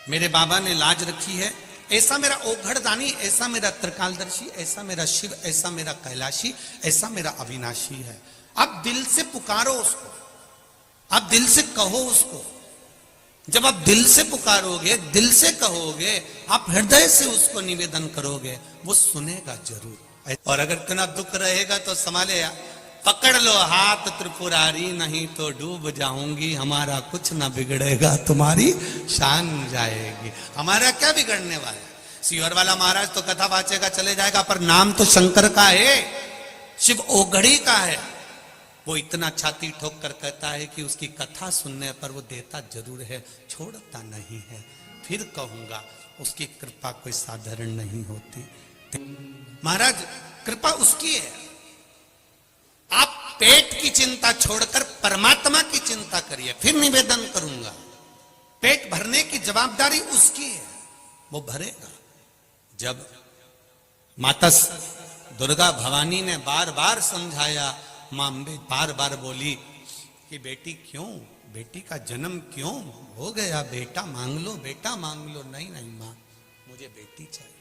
मेरे बाबा ने लाज रखी है, ऐसा मेरा ओघड़दानी, ऐसा मेरा त्रिकालदर्शी, ऐसा मेरा शिव, ऐसा मेरा कैलाशी, ऐसा मेरा अविनाशी है। अब दिल से पुकारो उसको, अब दिल से कहो उसको। जब आप दिल से पुकारोगे, दिल से कहोगे, आप हृदय से उसको निवेदन करोगे, वो सुनेगा जरूर। और अगर इतना दुख रहेगा तो संभाले, पकड़ लो हाथ त्रिपुरारी, नहीं तो डूब जाऊंगी, हमारा कुछ ना बिगड़ेगा, तुम्हारी शान जाएगी। हमारा क्या बिगड़ने वाला है? सीवर वाला महाराज तो कथा वाचेगा चले जाएगा, पर नाम तो शंकर का है, शिव ओघड़ी का है। वो इतना छाती ठोक कर कहता है कि उसकी कथा सुनने पर वो देता जरूर है, छोड़ता नहीं है। फिर कहूंगा उसकी कृपा कोई साधारण नहीं होती। महाराज कृपा उसकी है। आप पेट की चिंता छोड़कर परमात्मा की चिंता करिए, फिर निवेदन करूंगा। पेट भरने की जवाबदारी उसकी है, वो भरेगा। जब माता दुर्गा भवानी ने बार बार समझाया, मां अम्बे बार बार बोली कि बेटी क्यों, बेटी का जन्म क्यों हो गया, बेटा मांग लो, बेटा मांग लो। नहीं नहीं मां, मुझे बेटी चाहिए,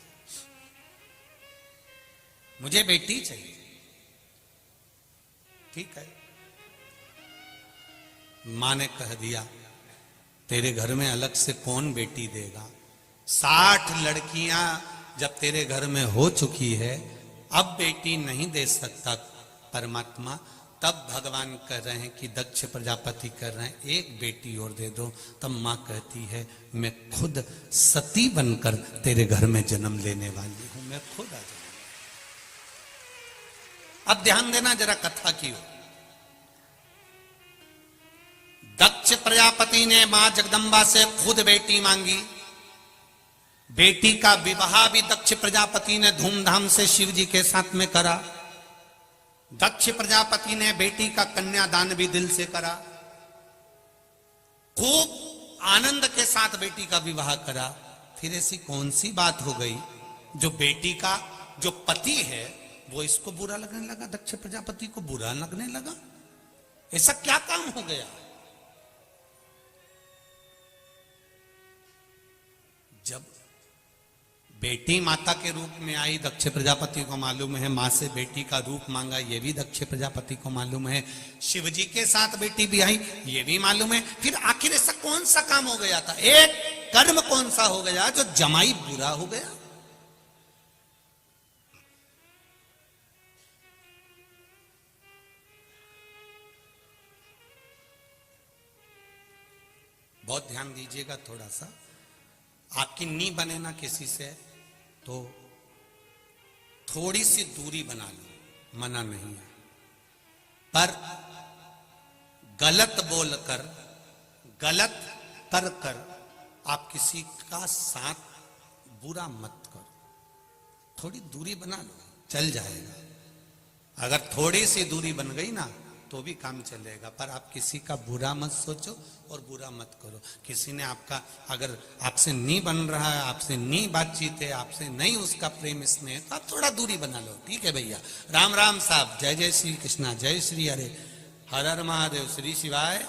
मुझे बेटी चाहिए। ठीक है, मां ने कह दिया तेरे घर में अलग से कौन बेटी देगा? 60 लड़कियां जब तेरे घर में हो चुकी है, अब बेटी नहीं दे सकता परमात्मा। तब भगवान कह रहे हैं कि दक्ष प्रजापति कह रहे हैं एक बेटी और दे दो। तब मां कहती है मैं खुद सती बनकर तेरे घर में जन्म लेने वाली हूं, मैं खुद आ जाऊंगी। अब ध्यान देना जरा कथा की ओर। दक्ष प्रजापति ने मां जगदंबा से खुद बेटी मांगी। बेटी का विवाह भी दक्ष प्रजापति ने धूमधाम से शिव जी के साथ में करा। दक्ष प्रजापति ने बेटी का कन्यादान भी दिल से करा। खूब आनंद के साथ बेटी का विवाह करा। फिर ऐसी कौन सी बात हो गई जो बेटी का जो पति है वो इसको बुरा लगने लगा, दक्ष प्रजापति को बुरा लगने लगा? ऐसा क्या काम हो गया? जब बेटी माता के रूप में आई, दक्ष प्रजापति को मालूम है, मां से बेटी का रूप मांगा, ये भी दक्ष प्रजापति को मालूम है। शिव जी के साथ बेटी भी आई, ये भी मालूम है। फिर आखिर ऐसा कौन सा काम हो गया था, एक कर्म कौन सा हो गया जो जमाई बुरा हो गया? बहुत ध्यान दीजिएगा थोड़ा सा। आपकी नी बने ना किसी से तो थोड़ी सी दूरी बना लो, मना नहीं है, पर गलत बोलकर, गलत कर कर आप किसी का साथ बुरा मत करो। थोड़ी दूरी बना लो, चल जाएगा। अगर थोड़ी सी दूरी बन गई ना तो भी काम चलेगा, पर आप किसी का बुरा मत सोचो और बुरा मत करो। किसी ने आपका अगर आपसे नहीं बन रहा है, आपसे नहीं बातचीत है, आपसे नहीं उसका प्रेम स्नेह, तो आप थोड़ा दूरी बना लो। ठीक है भैया, राम राम साहब, जय जय श्री कृष्णा, जय श्री हरे, हर हर महादेव, श्री शिवाय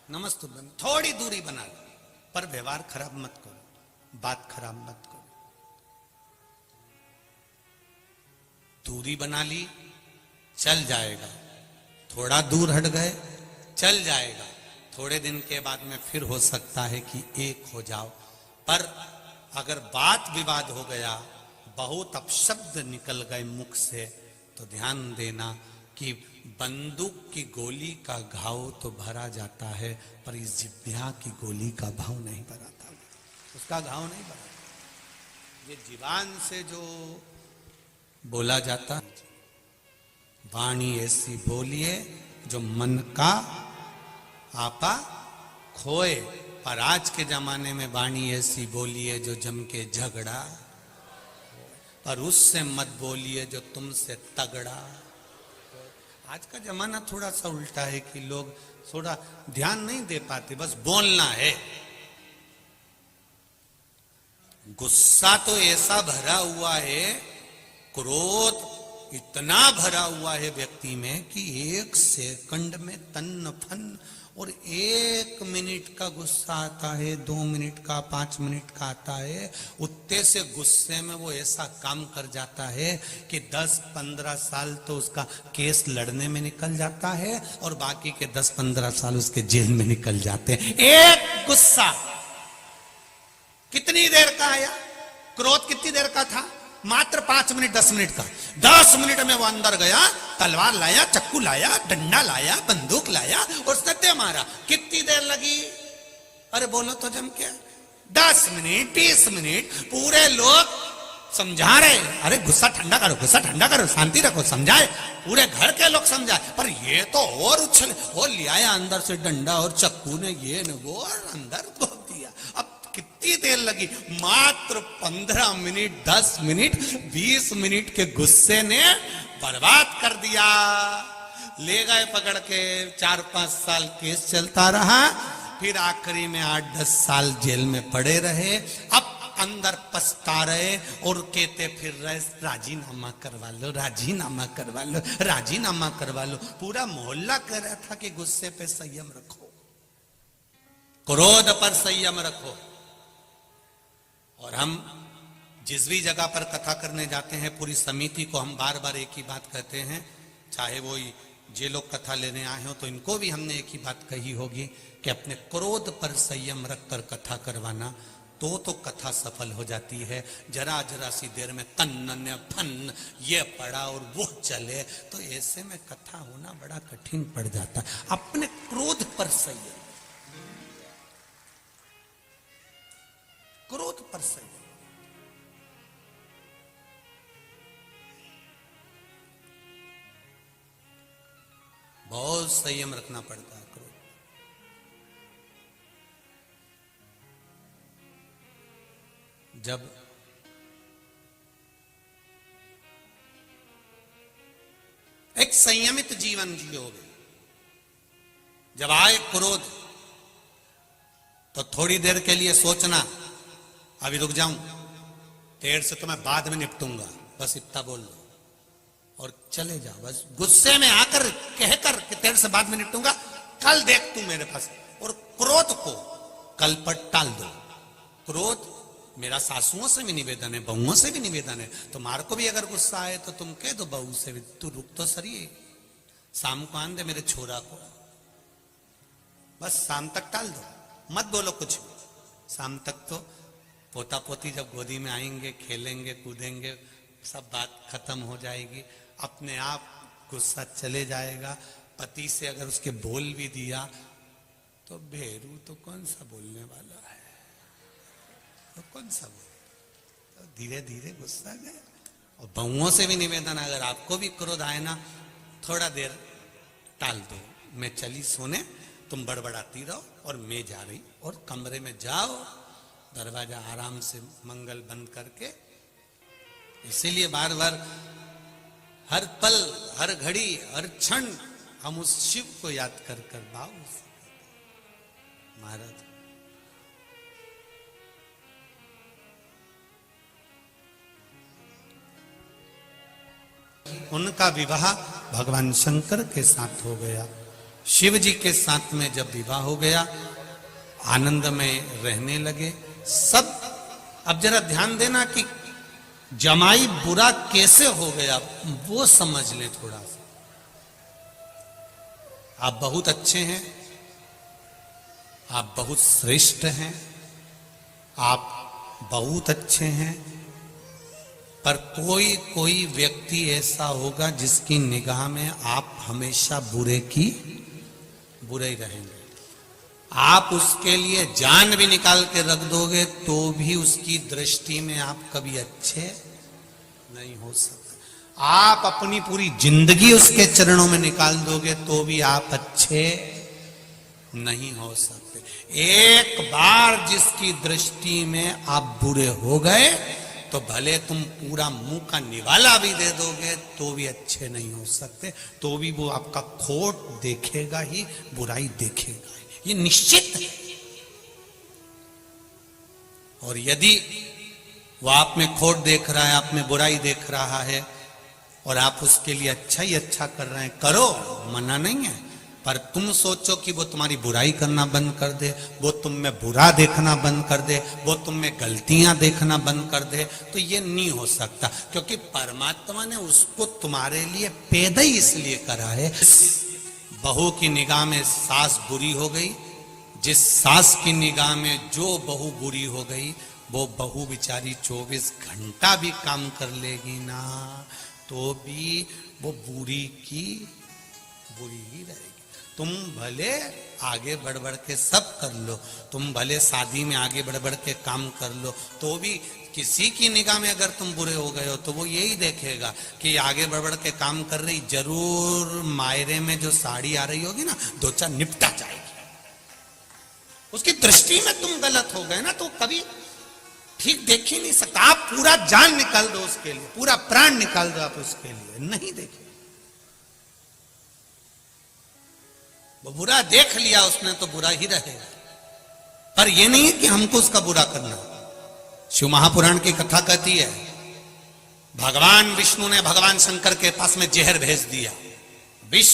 नमस्तु। थोड़ी दूरी बना लो, पर व्यवहार खराब मत करो, बात खराब मत करो। दूरी बना ली, चल जाएगा। थोड़ा दूर हट गए, चल जाएगा। थोड़े दिन के बाद में फिर हो सकता है कि एक हो जाओ, पर अगर बात विवाद हो गया, बहुत अपशब्द निकल गए मुख से, तो ध्यान देना कि बंदूक की गोली का घाव तो भरा जाता है, पर इस जिह्वा की गोली का भाव नहीं भराता, उसका घाव नहीं भराता। ये जीवान से जो बोला जाता, वाणी ऐसी बोलिए जो मन का आपा खोए। पर आज के जमाने में वाणी ऐसी बोलिए जो जम के झगड़ा, पर उससे मत बोलिए जो तुमसे तगड़ा। आज का जमाना थोड़ा सा उल्टा है कि लोग थोड़ा ध्यान नहीं दे पाते, बस बोलना है। गुस्सा तो ऐसा भरा हुआ है, क्रोध इतना भरा हुआ है व्यक्ति में कि एक सेकंड में तन्न फन और 1 मिनट का गुस्सा आता है, 2 मिनट का, 5 मिनट का आता है, उतने से गुस्से में वो ऐसा काम कर जाता है कि 10-15 साल तो उसका केस लड़ने में निकल जाता है और बाकी के 10-15 साल उसके जेल में निकल जाते हैं। एक गुस्सा कितनी देर का आया, क्रोध कितनी देर का था, मात्र 5 मिनट 10 मिनट का। 10 मिनट में वो अंदर गया, तलवार लाया, चक्कू लाया, डंडा लाया, बंदूक लाया और सत्य मारा। कितनी देर लगी, अरे बोलो तो जम के, 10 मिनट 20 मिनट पूरे लोग समझा रहे, अरे गुस्सा ठंडा करो, गुस्सा ठंडा करो, शांति रखो, समझाए, पूरे घर के लोग समझाए, पर ये तो और उछल और ले आया अंदर से डंडा और चक्कू ने ये न वो और अंदर घोप दिया। अब कितनी देर लगी, मात्र 15 मिनट 10 मिनट 20 मिनट के गुस्से ने बर्बाद कर दिया। ले गए पकड़ के, 4-5 साल केस चलता रहा, फिर आखिरी में 8-10 साल जेल में पड़े रहे। अब अंदर पछता रहे और कहते फिर रहे राजीनामा करवा लो, राजीनामा करवा लो, राजीनामा करवा लो। पूरा मोहल्ला कह रहा था कि गुस्से पे संयम रखो, क्रोध पर संयम रखो। और हम जिस भी जगह पर कथा करने जाते हैं, पूरी समिति को हम बार बार एक ही बात कहते हैं, चाहे वो जे लोग कथा लेने आए हो तो इनको भी हमने एक ही बात कही होगी कि अपने क्रोध पर संयम रखकर कथा करवाना, तो कथा सफल हो जाती है। जरा जरा सी देर में कन्न फन ये पड़ा और वो चले, तो ऐसे में कथा होना बड़ा कठिन पड़ जाता है। अपने क्रोध पर संयम, क्रोध पर संयम। बहुत संयम रखना पड़ता है क्रोध। जब एक संयमित जीवन जियोगे, जब आए क्रोध तो थोड़ी देर के लिए सोचना अभी रुक जाऊं, देर से तो मैं बाद में निपटूंगा, बस इतना बोल लो और चले जाओ। बस गुस्से में आकर कहकर कि तेरे से बाद में निपटूंगा, कल देख तू मेरे पास। और क्रोध को कल पर टाल दो। क्रोध मेरा सासुओं से भी निवेदन है, बहुओं से भी निवेदन है, तुम्हारे को भी अगर गुस्सा आए तो तुम कह दो बहू से भी, तू रुक तो सही, शाम को आन दे मेरे छोरा को, बस शाम तक टाल दो, मत बोलो कुछ। शाम तक तो पोता पोती जब गोदी में आएंगे, खेलेंगे कूदेंगे, सब बात खत्म हो जाएगी, अपने आप गुस्सा चले जाएगा। पति से अगर उसके बोल भी दिया तो भेरू तो कौन सा बोलने वाला है, तो कौन सा बोल, तो धीरे धीरे गुस्सा गया। और बहुओं से भी निवेदन, अगर आपको भी क्रोध आए ना, थोड़ा देर टाल दो, मैं चली सोने, तुम बड़बड़ाती रहो और मैं जा रही, और कमरे में जाओ, दरवाजा आराम से मंगल बंद करके। इसीलिए बार बार हर पल, हर घड़ी, हर क्षण हम उस शिव को याद कर कर भाव महाराज। उनका विवाह भगवान शंकर के साथ हो गया। शिव जी के साथ में जब विवाह हो गया, आनंद में रहने लगे सब। अब जरा ध्यान देना कि जमाई बुरा कैसे हो गया वो समझ ले थोड़ा सा। आप बहुत अच्छे हैं, आप बहुत श्रेष्ठ हैं, आप बहुत अच्छे हैं, पर कोई कोई व्यक्ति ऐसा होगा जिसकी निगाह में आप हमेशा बुरे ही रहेंगे। आप उसके लिए जान भी निकाल के रख दोगे तो भी उसकी दृष्टि में आप कभी अच्छे नहीं हो सकते। आप अपनी पूरी जिंदगी उसके चरणों में निकाल दोगे तो भी आप अच्छे नहीं हो सकते। एक बार जिसकी दृष्टि में आप बुरे हो गए तो भले तुम पूरा मुंह का निवाला भी दे दोगे तो भी अच्छे नहीं हो सकते, तो भी वो आपका खोट देखेगा ही, बुराई देखेगा, ये निश्चित है। और यदि वो आप में खोट देख रहा है, आप में बुराई देख रहा है, और आप उसके लिए अच्छा ही अच्छा कर रहे हैं, करो, मना नहीं है, पर तुम सोचो कि वो तुम्हारी बुराई करना बंद कर दे, वो तुम में बुरा देखना बंद कर दे, वो तुम में गलतियां देखना बंद कर दे, तो ये नहीं हो सकता। क्योंकि परमात्मा ने उसको तुम्हारे लिए पैदा ही इसलिए करा है। बहू की निगाह में सास बुरी हो गई, जिस सास की निगाह में जो बहू बुरी हो गई, वो बहू बेचारी 24 घंटा भी काम कर लेगी ना, तो भी वो बुरी की बुरी ही रहेगी। तुम भले आगे बढ़ बढ़ के सब कर लो, तुम भले शादी में आगे बढ़ बढ़ के काम कर लो, तो भी किसी की निगाह में अगर तुम बुरे हो गए हो तो वो यही देखेगा कि आगे बढ़ बढ़ के काम कर रही, जरूर मायरे में जो साड़ी आ रही होगी ना, दो चार निपटा जाएगी। उसकी दृष्टि में तुम गलत हो गए ना, तो कभी ठीक देख ही नहीं सकता। आप पूरा जान निकाल दो उसके लिए, पूरा प्राण निकाल दो आप उसके लिए, नहीं देखे। वो बुरा देख लिया उसने तो बुरा ही रहेगा, पर यह नहीं है कि हमको उसका बुरा करना। शिव महापुराण की कथा कहती है, भगवान विष्णु ने भगवान शंकर के पास में जहर भेज दिया, विष।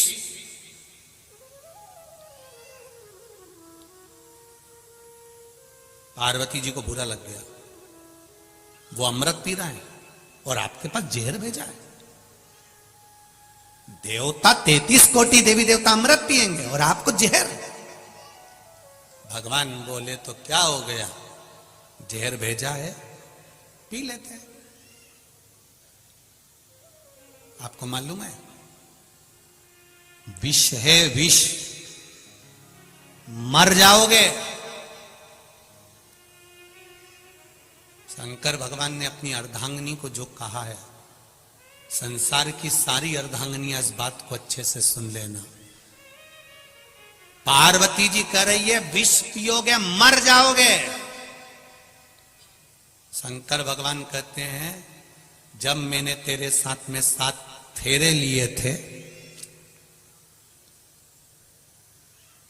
पार्वती जी को बुरा लग गया, वो अमृत पी रहा है और आपके पास जहर भेजा है। देवता 33 कोटि देवी देवता अमृत पिएंगे और आपको जहर। भगवान बोले तो क्या हो गया, जहर भेजा है, पी लेते हैं। आपको मालूम है विष है, विष, मर जाओगे। शंकर भगवान ने अपनी अर्धांगिनी को जो कहा है, संसार की सारी अर्धांगिनियां इस बात को अच्छे से सुन लेना। पार्वती जी कह रही है विष पियोगे मर जाओगे। शंकर भगवान कहते हैं जब मैंने तेरे साथ में 7 फेरे लिए थे,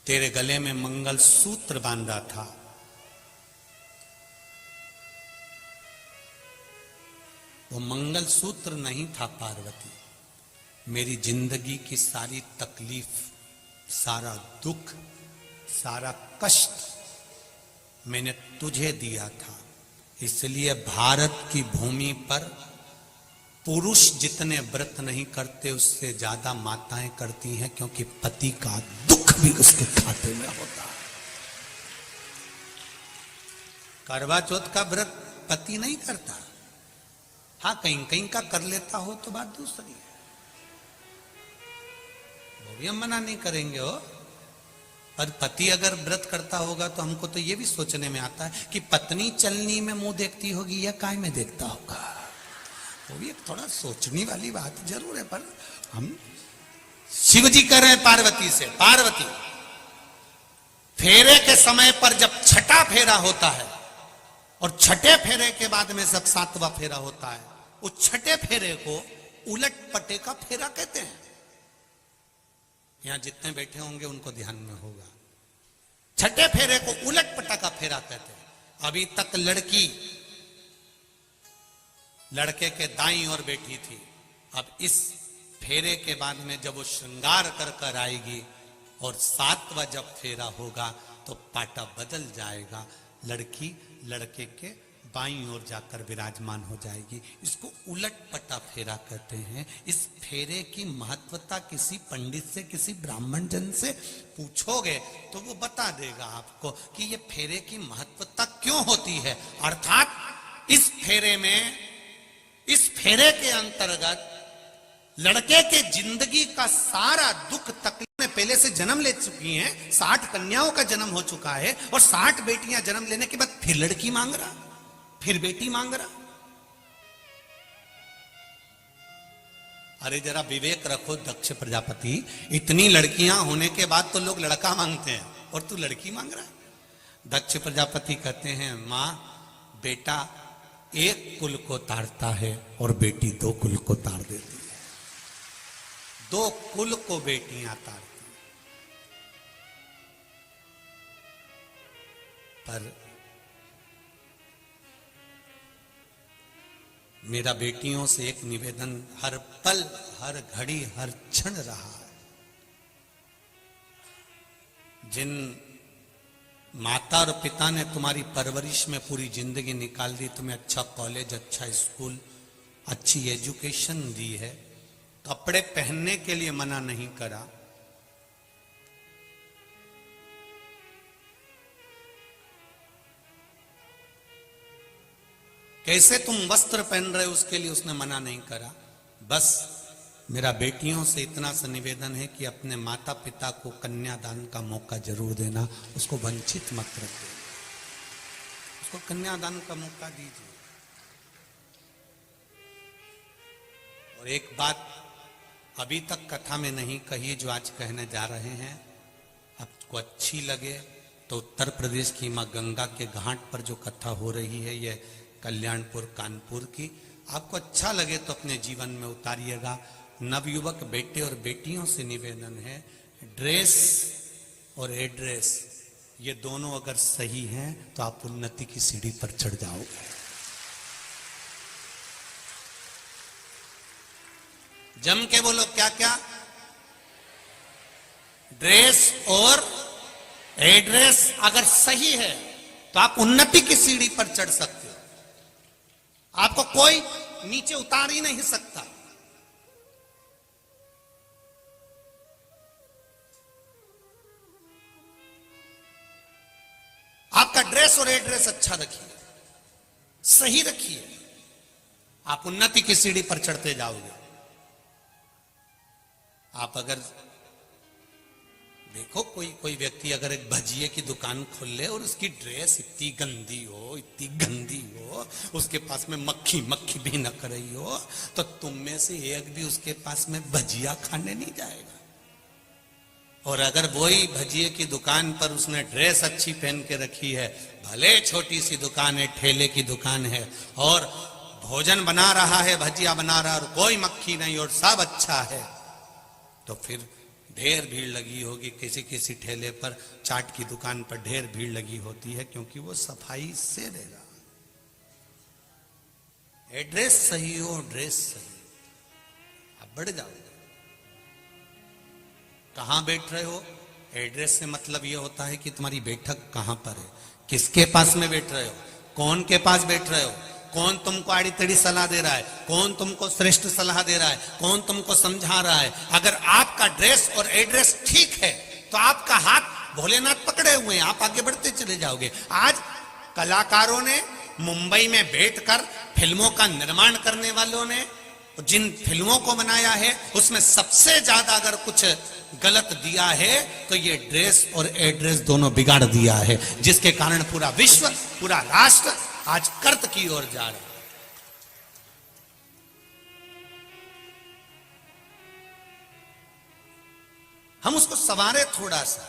तेरे गले में मंगल सूत्र बांधा था, वो मंगल सूत्र नहीं था पार्वती, मेरी जिंदगी की सारी तकलीफ, सारा दुख, सारा कष्ट मैंने तुझे दिया था। इसलिए भारत की भूमि पर पुरुष जितने व्रत नहीं करते उससे ज्यादा माताएं करती हैं, क्योंकि पति का दुख भी उसके खाते में होता है। करवा चौथ का व्रत पति नहीं करता, हाँ कहीं कहीं का कर लेता हो तो बात दूसरी है, वो भी हम मना नहीं करेंगे हो। पर पति अगर व्रत करता होगा तो हमको तो ये भी सोचने में आता है कि पत्नी चलनी में मुंह देखती होगी या काय में देखता होगा, वो भी एक थोड़ा सोचने वाली बात जरूर है। पर हम शिव जी कह रहे हैं पार्वती से, पार्वती फेरे के समय पर जब छठा फेरा होता है और छठे फेरे के बाद में जब 7वां फेरा होता है, उस छठे फेरे को उलट पटे का फेरा कहते हैं। यहां जितने बैठे होंगे उनको ध्यान में होगा, छठे फेरे को उलट पटा का फेरा कहते हैं। अभी तक लड़की लड़के के दाईं ओर बैठी थी, अब इस फेरे के बाद में जब वो श्रृंगार कर कर आएगी और 7वां जब फेरा होगा तो पाटा बदल जाएगा, लड़की लड़के के बाईं ओर जाकर विराजमान हो जाएगी। इसको उलट पटा फेरा कहते हैं। इस फेरे की महत्वता किसी पंडित से, किसी ब्राह्मण जन से पूछोगे तो वो बता देगा आपको कि ये फेरे की महत्वता क्यों होती है। अर्थात इस फेरे में, इस फेरे के अंतर्गत लड़के के जिंदगी का सारा दुख तकलीफ में पहले से जन्म ले चुकी हैं, 60 कन्याओं का जन्म हो चुका है और 60 बेटियां जन्म लेने के बाद फिर लड़की मांग रहा, फिर बेटी मांग रहा। अरे जरा विवेक रखो दक्ष प्रजापति, इतनी लड़कियां होने के बाद तो लोग लड़का मांगते हैं और तू लड़की मांग रहा है। दक्ष प्रजापति कहते हैं मां, बेटा एक कुल को तारता है और बेटी 2 कुल को तार देती है, 2 कुल को बेटियां तारती हैं। पर मेरा बेटियों से एक निवेदन हर पल, हर घड़ी, हर क्षण रहा है, जिन माता और पिता ने तुम्हारी परवरिश में पूरी जिंदगी निकाल दी, तुम्हें अच्छा कॉलेज, अच्छा स्कूल, अच्छी एजुकेशन दी है, कपड़े पहनने के लिए मना नहीं करा, कैसे तुम वस्त्र पहन रहे हो उसके लिए उसने मना नहीं करा। बस मेरा बेटियों से इतना सा निवेदन है कि अपने माता पिता को कन्यादान का मौका जरूर देना, उसको वंचित मत रखिए, उसको कन्यादान का मौका दीजिए। और एक बात अभी तक कथा में नहीं कही जो आज कहने जा रहे हैं, आपको अच्छी लगे तो उत्तर प्रदेश की मां गंगा के घाट पर जो कथा हो रही है, ये कल्याणपुर कानपुर की, आपको अच्छा लगे तो अपने जीवन में उतारिएगा। नवयुवक बेटे और बेटियों से निवेदन है, ड्रेस और एड्रेस ये दोनों अगर सही हैं तो आप उन्नति की सीढ़ी पर चढ़ जाओगे। जम के बोलो, क्या क्या? ड्रेस और एड्रेस अगर सही है तो आप उन्नति की सीढ़ी पर चढ़ सकते हो, आपको कोई नीचे उतार ही नहीं सकता। आपका ड्रेस और एड्रेस अच्छा रखिए, सही रखिए, आप उन्नति की सीढ़ी पर चढ़ते जाओगे। आप अगर देखो कोई व्यक्ति अगर एक भजिए की दुकान खोल ले और उसकी ड्रेस इतनी गंदी हो, इतनी गंदी हो, उसके पास में मक्खी मक्खी भी न कर रही हो, तो तुम में से एक भी उसके पास में भजिया खाने नहीं जाएगा। और अगर वही भजिए की दुकान पर उसने ड्रेस अच्छी पहन के रखी है, भले छोटी सी दुकान है, ठेले की दुकान है, और भोजन बना रहा है, भजिया बना रहा है और कोई मक्खी नहीं और सब अच्छा है, तो फिर ढेर भीड़ लगी होगी। किसी किसी ठेले पर, चाट की दुकान पर ढेर भीड़ लगी होती है, क्योंकि वो सफाई से देगा। एड्रेस सही हो, ड्रेस सही, आप बढ़ जाओगे। कहां बैठ रहे हो, एड्रेस से मतलब ये होता है कि तुम्हारी बैठक कहां पर है, किसके पास में बैठ रहे हो, कौन के पास बैठ रहे हो, कौन तुमको आड़ी टेढ़ी सलाह दे रहा है, कौन तुमको श्रेष्ठ सलाह दे रहा है, कौन तुमको समझा रहा है। अगर आपका ड्रेस और एड्रेस ठीक है तो आपका हाथ भोलेनाथ पकड़े हुए हैं, आप आगे बढ़ते चले जाओगे। आज कलाकारों ने मुंबई में बैठकर फिल्मों का निर्माण करने वालों ने जिन फिल्मों को बनाया है उसमें सबसे ज्यादा अगर कुछ गलत दिया है तो ये ड्रेस और एड्रेस दोनों बिगाड़ दिया है, जिसके कारण पूरा विश्व, पूरा राष्ट्र आज कर्त की ओर जा रहा है। हम उसको संवारे थोड़ा सा,